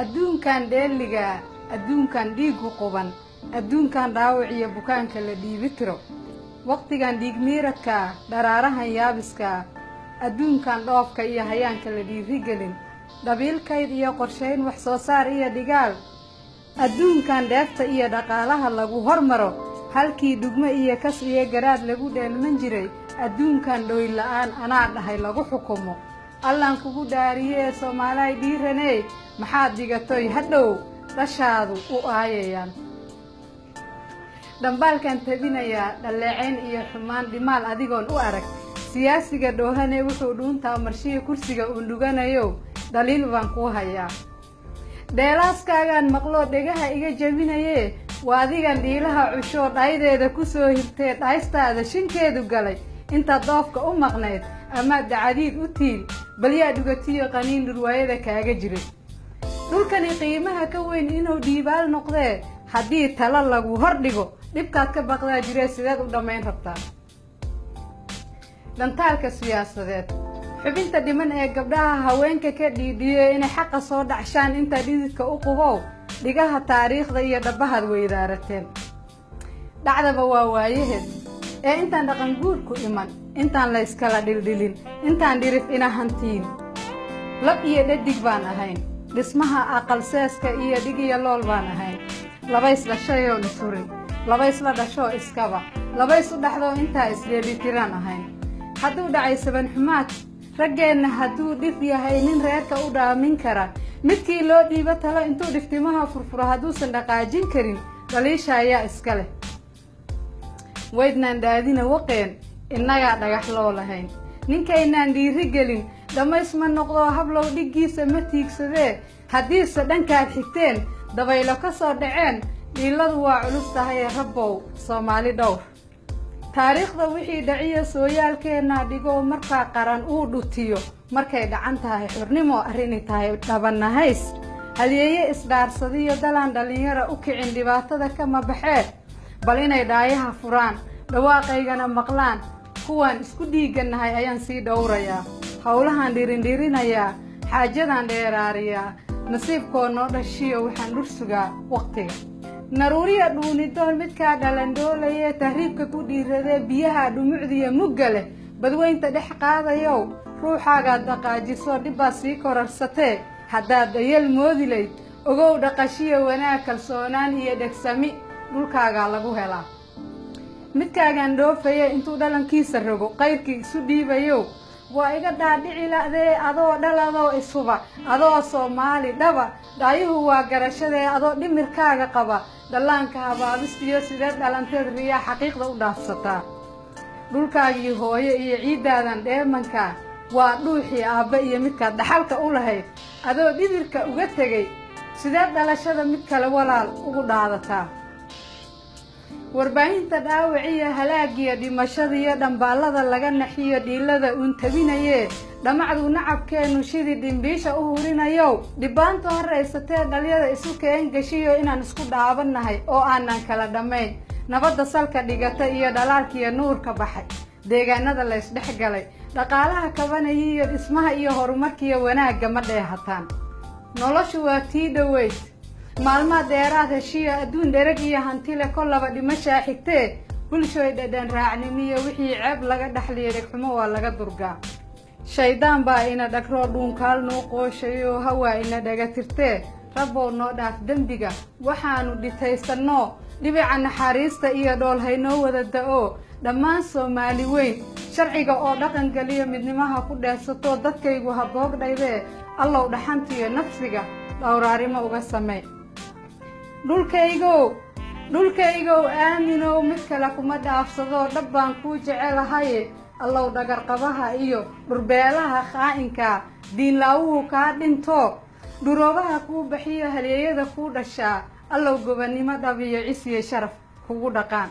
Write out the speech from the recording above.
adduunkan dheeliga adduunkan dhiigu quban adduunkan dhaawaciyo bukaanka la dhiibi tiro waqtigan dhiig miiradka dharaarahan yaabiska adduunkan dhoofka iyo hayaanka la dhiirigelin dhabiilkayd iyo qorshayn wax soo saar iyo dhigaal adduunkan dheefta iyo dhaqaalaha lagu hormaro halkii dhugmo iyo kas iyo garaad lagu dheelman jiray adduunkan dhooy la'aan anaa dhahay lagu xukumo allaan kugu dhaariyee Soomaaliya dhiiranay maxaad digatoy hadhow dhashaadu u aayayaan dambaalkan tabinaya dhaleeceyn iyo xumaan dhimaal adigoon u arag siyaasiga dhoohane wuxuu dhuuntaa marshiyo kursiga uu dhuganayo daliil baan ku hayaa dheelaaskaagan maqlo dhegaha iga jabinaye waa adigan dhiilaha cusho dhaydeeda ku soo hirtee dhaystaada shinkeedu galay inta doofka u maqnayd ama dacadiid u tiil bal yaa dhugatiyo qaniin dhurwaayada kaaga jiray dhulkani qiimaha ka weyn inuu dhiibaal noqdee haddii talo lagu hordhigo dhibkaad ka baqdaa jiree sideed u dhammayn rabtaa dhantaalka siyaasadeed xubinta dhiman ee gabdhaha haweenka ka dhiidhiyey inay xaqa soo dhacshaan inta dhididka u qubow dhigaha taariikhda iyo dhabbahad weydaarateen dhacdaba waa waayaheed ee intaan dhaqan guurku iman intaan la iskala dhildhilin intaan dhirif ina hantiin lab iyo dhadig baan ahayn dhismaha aqal seeska iyo dhig iyo lool baan ahayn labays dhashayoo isurin labays la dhashoo iskaba labays u dhaxdoo intaa isdheelitiraan ahayn hadduu dhacay saban xumaad raggeenna hadduu dhif yahay nin reerka u dhaamin kara midkii loo dhiibo talo intuu dhiftimaha furfuro hadduusan dhaqaajin karin dhaliisha ayaa iska leh waydnaan dhaadina waqeen innagaa dhagax loo lahayn ninkaynaan dhiiri gelin dhammays ma noqdoo hablow dhiggiisa ma tiigsadee haddiise dhankaad xigteen dabaylo ka soo dhaceen dhiiladu waa culus tahay rabbow Soomaali dhowr taariikhda wixii dhaciyo sooyaalkeenna dhigoo markaa qaran uu dhutiyo markay dhacan tahay xurnimo arrini tahay dhabanahays halyeeye isdhaarsadiyo dalaan dhalinyara u kicin dhibaatada kama baxee bal inay dhaayaha furaan dhawaaqaygana maqlaan kuwaan isku dhiiganahay ayaan sii dhowrayaa howlahan dhirindhirinayaa xaajadan dheeraariyaa nasiibkoo noo dhashiyo waxaan dhur sugaa waqtiga naruuriya dhuunidoon midkaa dhalandhoolaye tahriibka ku dhiiradee biyaha dhumucdiya mugga leh badweynta dhex qaadayow ruuxaagaad dhaqaajiso dhibbaad sii korarsatee haddaad dayal moodilayd ogow dhaqashiyo wanaag kalsoonaan iyo dhegsami dhulkaagaa lagu helaa midkaagaan dhoofaye intuu dhalankiisa rogo qayrkii isu dhiibayow waa iga dhaadhici la'dee adoo dhaladoo isuba adoo Soomaali dhaba dhaayuhu waa garashadee adoo dhimirkaaga qaba dhallaanka habaabistiyo sideed dhalanteed riyaa xaqiiqda u dhaafsataa dhulkaagii hooyo iyo ciiddaadan dheemanka waa dhuuxii aabba iyo midkaad dhaxalka u lahayd adoo dhidirka uga tegay sideed dhalashada mid kale walaal ugu dhaadataa warbaahinta dhaawaciyo halaagiyo dhimashada iyo dhambaallada laga naxiyo dhiilada uun tabinayee dhamacdu nacabkeennu sidii dhimbiisha u hurinayow dhibbaanta horaysatee dhalyada isu keen gashiyo inaan isku dhaabannahay oo aanan kala dhammayn nabadda salka dhigata iyo dhalaalkiiyo nuurka baxay deegaanada la isdhex galay dhaqaalaha kabanaya iyo dhismaha iyo horumarkiiyo wanaagga ma dheehataan noloshu waa tii dhoweyd maalmaha dheeraad heshiya adduun dherag iyo hantile kollaba dhimashaa xigtee bulshooy dhadhan raacnimiyo wixii ceeb laga dhaxliyo dhegxumo waa laga durgaa shaydaan baa ina dhagroo dhuunkaal noo qooshayo hawaa ina dhagatirtee rabbow noo dhaaf dembiga waxaanu dhitaysannoo dhibica naxariista iyo dhool haynoo wada da'oo dhammaan Soomaali weyn sharciga oo dhaqan galiyo midnimaha ku dheersatoo dadkaygu ha boogdhaydee allow dhaxantiyo nafsiga dhowraarimo uga samey dhulkaygow aaminow mid kale kuma dhaafsadoo dhab baan kuu jecelahaye allow dhagarqabaha iyo dhurbeelaha khaa'inka diinlaawuhu kaa dhinto dhuroobaha kuu baxiyo halyeeyada kuu dhashaa allow gobannimo dhab iyo cis iyo sharaf kugu dhaqaan